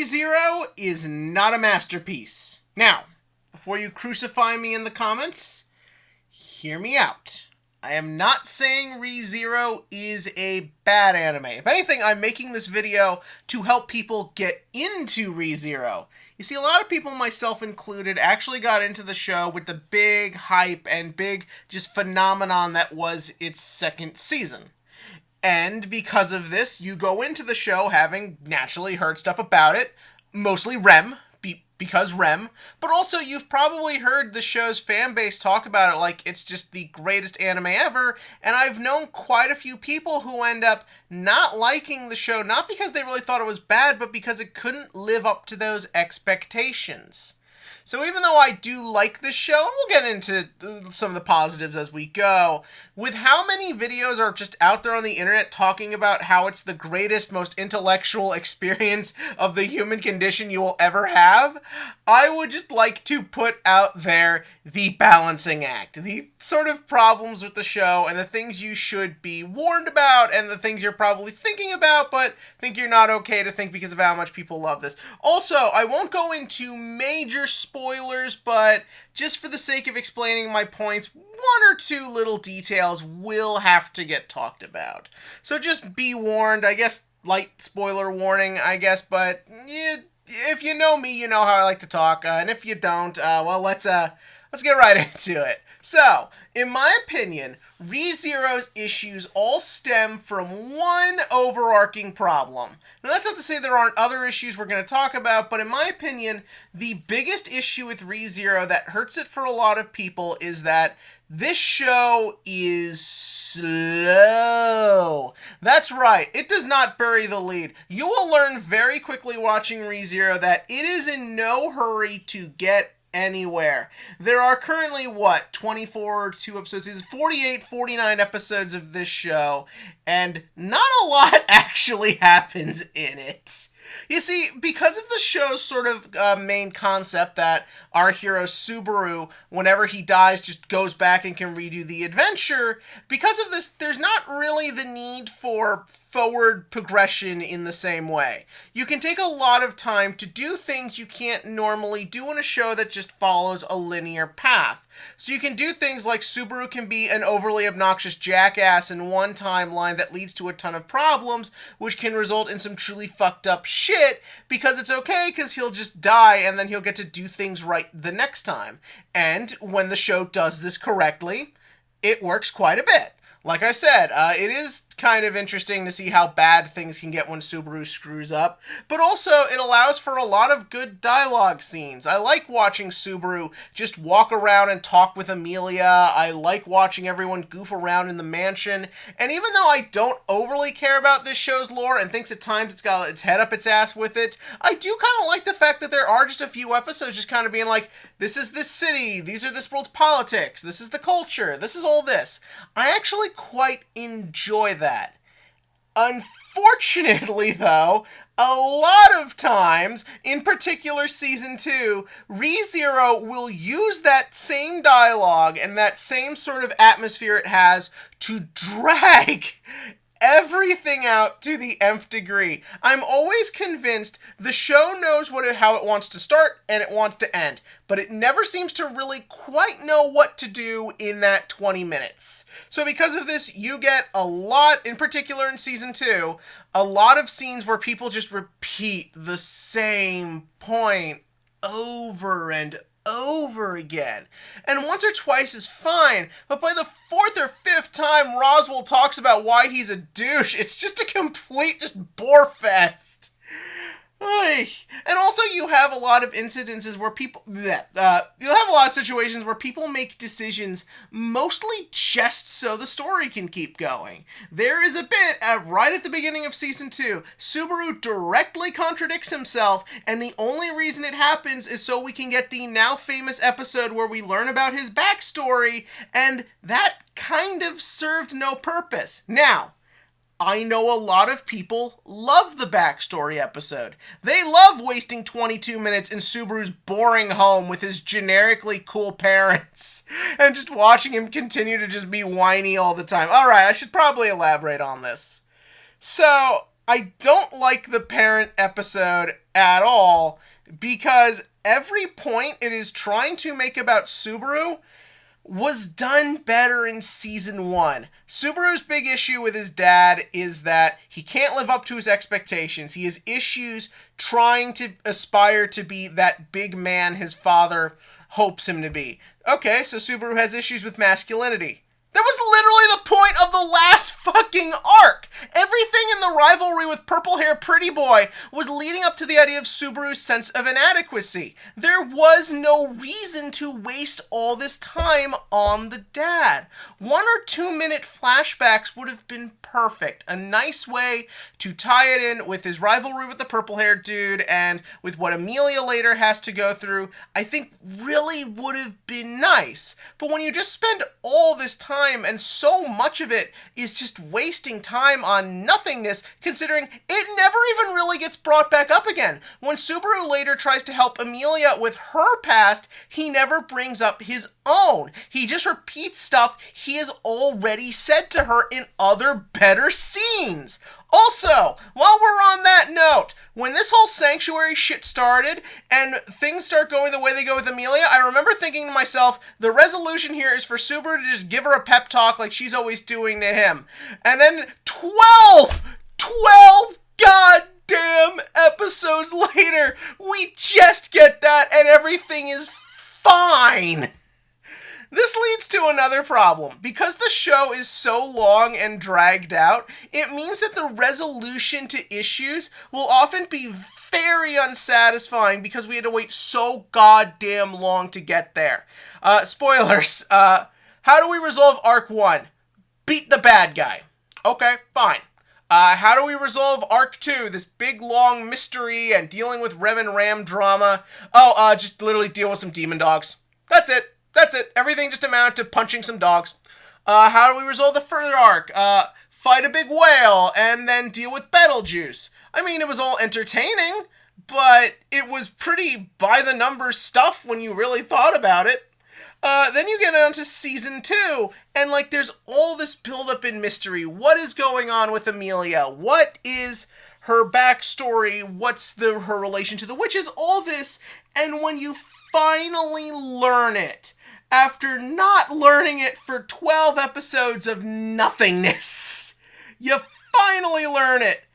ReZero is not a masterpiece. Now, before you crucify me in the comments, hear me out. I am not saying ReZero is a bad anime. If anything, I'm making this video to help people get into ReZero. You see, a lot of people, myself included, actually got into the show with the big hype and big just phenomenon that was its second season. And because of this, you go into the show having naturally heard stuff about it, mostly Rem, because Rem, but also you've probably heard the show's fan base talk about it like it's just the greatest anime ever, and I've known quite a few people who end up not liking the show, not because they really thought it was bad, but because it couldn't live up to those expectations. So even though I do like this show, and we'll get into some of the positives as we go, with how many videos are just out there on the internet talking about how it's the greatest, most intellectual experience of the human condition you will ever have, I would just like to put out there the balancing act, the sort of problems with the show and the things you should be warned about and the things you're probably thinking about but think you're not okay to think because of how much people love this. Also, I won't go into major spoilers, but just for the sake of explaining my points, one or two little details will have to get talked about. So just be warned, I guess, light spoiler warning, I guess, but if you know me, you know how I like to talk, and if you don't, well, let's get right into it. So, in my opinion, ReZero's issues all stem from one overarching problem. Now, that's not to say there aren't other issues we're going to talk about, but in my opinion, the biggest issue with ReZero that hurts it for a lot of people is that this show is slow. That's right, it does not bury the lead. You will learn very quickly watching ReZero that it is in no hurry to get anywhere. There are currently, 24 2 episodes, 48, 49 episodes of this show, and not a lot actually happens in it. You see, because of the show's sort of main concept that our hero Subaru, whenever he dies, just goes back and can redo the adventure, because of this, there's not really the need for forward progression in the same way. You can take a lot of time to do things you can't normally do in a show that just follows a linear path. So you can do things like Subaru can be an overly obnoxious jackass in one timeline that leads to a ton of problems, which can result in some truly fucked up shit, because it's okay because he'll just die and then he'll get to do things right the next time. And when the show does this correctly, it works quite a bit. Like I said, it is kind of interesting to see how bad things can get when Subaru screws up, but also it allows for a lot of good dialogue scenes. I like watching Subaru just walk around and talk with Amelia. I like watching everyone goof around in the mansion, and even though I don't overly care about this show's lore and thinks at times it's got its head up its ass with it, I do kind of like the fact that there are just a few episodes just kind of being like, this is this city, these are this world's politics, this is the culture, this is all this. I actually quite enjoy that. Unfortunately, though, a lot of times, in particular Season 2, ReZero will use that same dialogue and that same sort of atmosphere it has to drag everything out to the nth degree. I'm always convinced the show knows how it wants to start and it wants to end, but it never seems to really quite know what to do in that 20 minutes. So because of this, you get a lot, in particular in Season 2, a lot of scenes where people just repeat the same point over and over again. And once or twice is fine, but by the fourth or fifth time Roswell talks about why he's a douche, it's just a complete bore fest. And also you have a lot of incidences where people, you'll have a lot of situations where people make decisions mostly just so the story can keep going. There is a bit right at the beginning of Season 2, Subaru directly contradicts himself, and the only reason it happens is so we can get the now famous episode where we learn about his backstory, and that kind of served no purpose. Now, I know a lot of people love the backstory episode. They love wasting 22 minutes in Subaru's boring home with his generically cool parents and just watching him continue to just be whiny all the time. Alright, I should probably elaborate on this. So, I don't like the parent episode at all because every point it is trying to make about Subaru was done better in season 1. Subaru's big issue with his dad is that he can't live up to his expectations. He has issues trying to aspire to be that big man his father hopes him to be. Okay, so Subaru has issues with masculinity. That was literally the point of the last fucking arc. Everything in the rivalry with Purple Hair Pretty Boy was leading up to the idea of Subaru's sense of inadequacy. There was no reason to waste all this time on the dad. 1 or 2 minute flashbacks would have been perfect. A nice way to tie it in with his rivalry with the purple haired dude and with what Amelia later has to go through, I think really would have been nice. But when you just spend all this time and so much of it is just wasting time on nothingness, considering it never even really gets brought back up again. When Subaru later tries to help Amelia with her past, he never brings up his own. He just repeats stuff he has already said to her in other better scenes. Also, while we're on that note, when this whole sanctuary shit started and things start going the way they go with Amelia, I remember thinking to myself, the resolution here is for Subaru to just give her a pep talk like she's always doing to him. And then 12 goddamn episodes later, we just get that and everything is fine. This leads to another problem. Because the show is so long and dragged out, it means that the resolution to issues will often be very unsatisfying because we had to wait so goddamn long to get there. Spoilers. How do we resolve Arc 1? Beat the bad guy. Okay, fine. How do we resolve Arc 2? This big, long mystery and dealing with Rem and Ram drama. Just literally deal with some demon dogs. That's it. Everything just amounted to punching some dogs. How do we resolve the further arc? Fight a big whale and then deal with Betelgeuse. I mean, it was all entertaining, but it was pretty by-the-numbers stuff when you really thought about it. Then you get on to season 2, and there's all this build-up in mystery. What is going on with Amelia? What is her backstory? What's her relation to the witches? All this, and when you finally learn it, after not learning it for 12 episodes of nothingness, you finally learn it,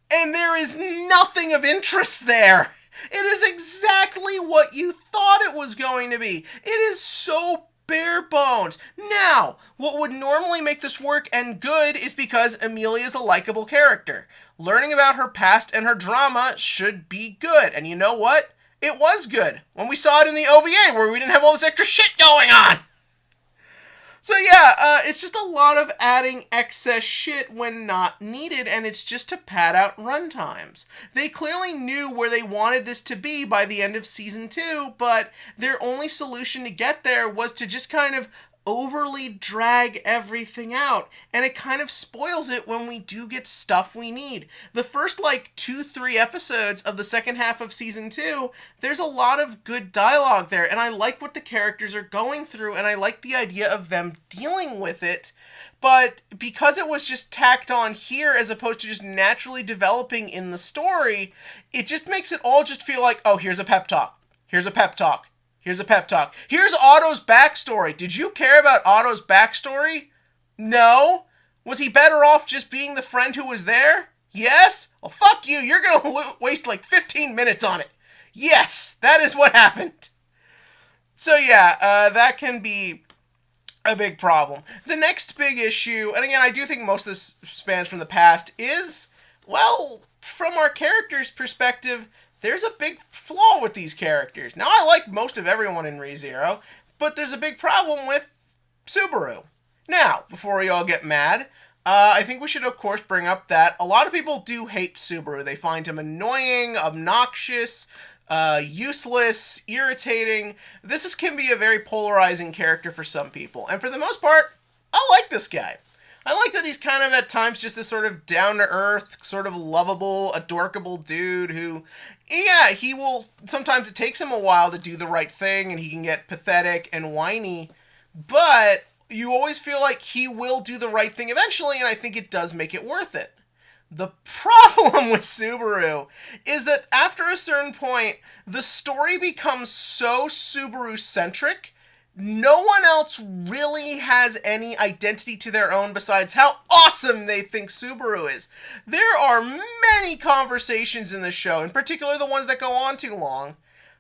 and there is nothing of interest there. It is exactly what you thought it was going to be. It is so bare bones. Now, what would normally make this work and good is because Amelia is a likable character. Learning about her past and her drama should be good, and you know what? It was good when we saw it in the OVA where we didn't have all this extra shit going on. So yeah, it's just a lot of adding excess shit when not needed, and it's just to pad out runtimes. They clearly knew where they wanted this to be by the end of season 2, but their only solution to get there was to just kind of overly drag everything out, and it kind of spoils it when we do get stuff we need. The first 2-3 episodes of the second half of season 2, there's a lot of good dialogue there, and I like what the characters are going through, and I like the idea of them dealing with it. But because it was just tacked on here as opposed to just naturally developing in the story, it just makes it all just feel like, oh, here's a pep talk. Here's a pep talk. Here's a pep talk. Here's Otto's backstory. Did you care about Otto's backstory? No? Was he better off just being the friend who was there? Yes? Well, fuck you. You're going to waste 15 minutes on it. Yes, that is what happened. So yeah, that can be a big problem. The next big issue, and again, I do think most of this spans from the past, is, well, from our character's perspective, there's a big flaw with these characters. Now, I like most of everyone in ReZero, but there's a big problem with Subaru. Now, before we all get mad, I think we should, of course, bring up that a lot of people do hate Subaru. They find him annoying, obnoxious, useless, irritating. This can be a very polarizing character for some people. And for the most part, I like this guy. I like that he's kind of at times just this sort of down-to-earth, sort of lovable, adorkable dude who, yeah, he will, sometimes it takes him a while to do the right thing and he can get pathetic and whiny, but you always feel like he will do the right thing eventually, and I think it does make it worth it. The problem with Subaru is that after a certain point, the story becomes so Subaru-centric, no one else really has any identity to their own besides how awesome they think Subaru is. There are many conversations in the show, in particular the ones that go on too long,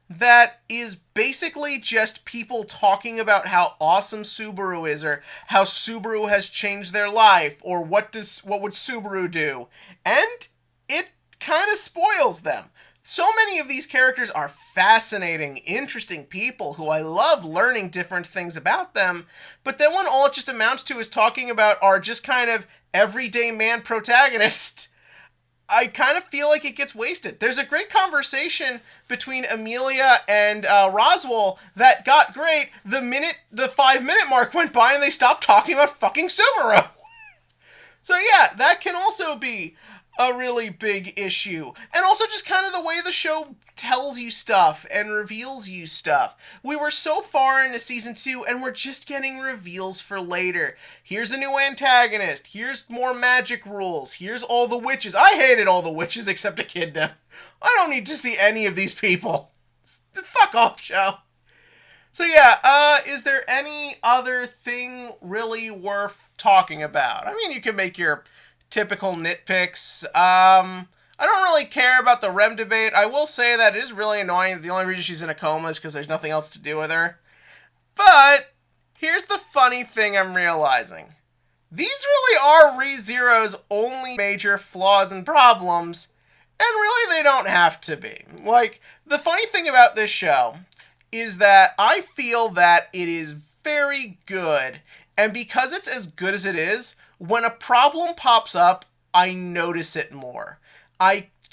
that is basically just people talking about how awesome Subaru is, or how Subaru has changed their life, or what would Subaru do, and it kind of spoils them. So many of these characters are fascinating, interesting people who I love learning different things about them, but then when all it just amounts to is talking about our just kind of everyday man protagonist, I kind of feel like it gets wasted. There's a great conversation between Amelia and Roswell that got great the 5-minute mark went by and they stopped talking about fucking Subaru. So yeah, that can also be a really big issue. And also just kind of the way the show tells you stuff and reveals you stuff. We were so far into season 2 and we're just getting reveals for later. Here's a new antagonist. Here's more magic rules. Here's all the witches. I hated all the witches except Echidna. I don't need to see any of these people. Fuck off, show. So yeah, is there any other thing really worth talking about? I mean, you can make your typical nitpicks. I don't really care about the Rem debate. I will say that it is really annoying. The only reason she's in a coma is because there's nothing else to do with her. But here's the funny thing I'm realizing. These really are ReZero's only major flaws and problems, and really they don't have to be. Like, the funny thing about this show is that I feel that it is very good, and because it's as good as it is, when a problem pops up, I notice it more.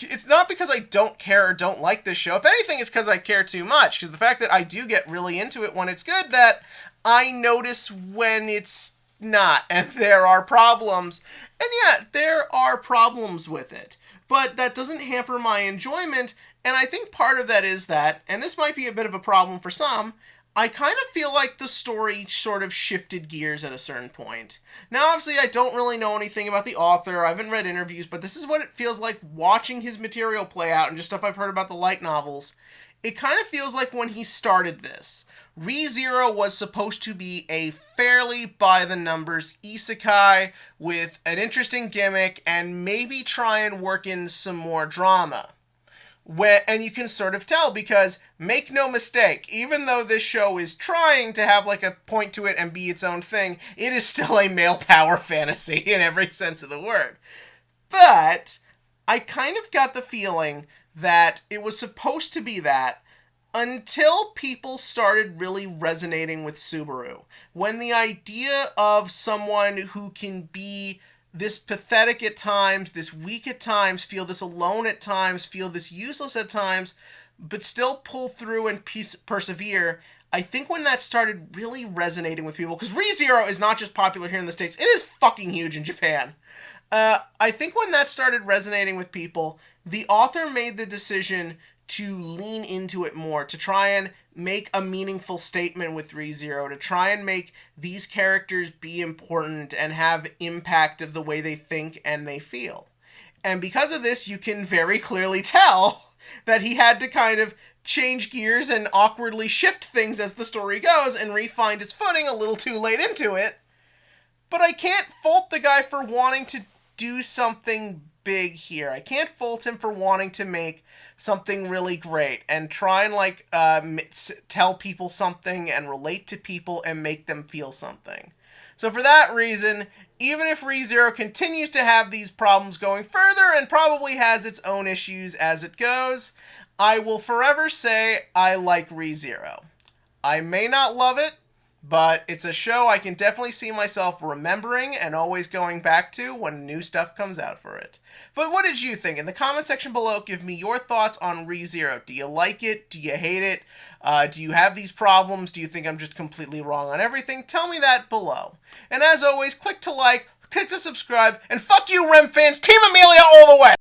It's not because I don't care or don't like this show. If anything, it's because I care too much. Because the fact that I do get really into it when it's good, that I notice when it's not. And there are problems. And yeah, there are problems with it. But that doesn't hamper my enjoyment. And I think part of that is that, and this might be a bit of a problem for some, I kind of feel like the story sort of shifted gears at a certain point. Now, obviously, I don't really know anything about the author. I haven't read interviews, but this is what it feels like watching his material play out and just stuff I've heard about the light novels. It kind of feels like when he started this, ReZero was supposed to be a fairly by-the-numbers isekai with an interesting gimmick and maybe try and work in some more drama. And you can sort of tell because, make no mistake, even though this show is trying to have like a point to it and be its own thing, it is still a male power fantasy in every sense of the word. But I kind of got the feeling that it was supposed to be that until people started really resonating with Subaru. When the idea of someone who can be this pathetic at times, this weak at times, feel this alone at times, feel this useless at times, but still pull through and persevere, I think when that started really resonating with people, because ReZero is not just popular here in the States, it is fucking huge in Japan. I think when that started resonating with people, the author made the decision to lean into it more, to try and make a meaningful statement with ReZero, to try and make these characters be important and have impact of the way they think and they feel. And because of this, you can very clearly tell that he had to kind of change gears and awkwardly shift things as the story goes and re-find its footing a little too late into it. But I can't fault the guy for wanting to do something big here. I can't fault him for wanting to make something really great and try and tell people something and relate to people and make them feel something. So for that reason, even if ReZero continues to have these problems going further and probably has its own issues as it goes, I will forever say I like ReZero. I may not love it, but it's a show I can definitely see myself remembering and always going back to when new stuff comes out for it. But what did you think? In the comment section below, give me your thoughts on ReZero. Do you like it? Do you hate it? Do you have these problems? Do you think I'm just completely wrong on everything? Tell me that below. And as always, click to like, click to subscribe, and fuck you, Rem fans, Team Amelia all the way!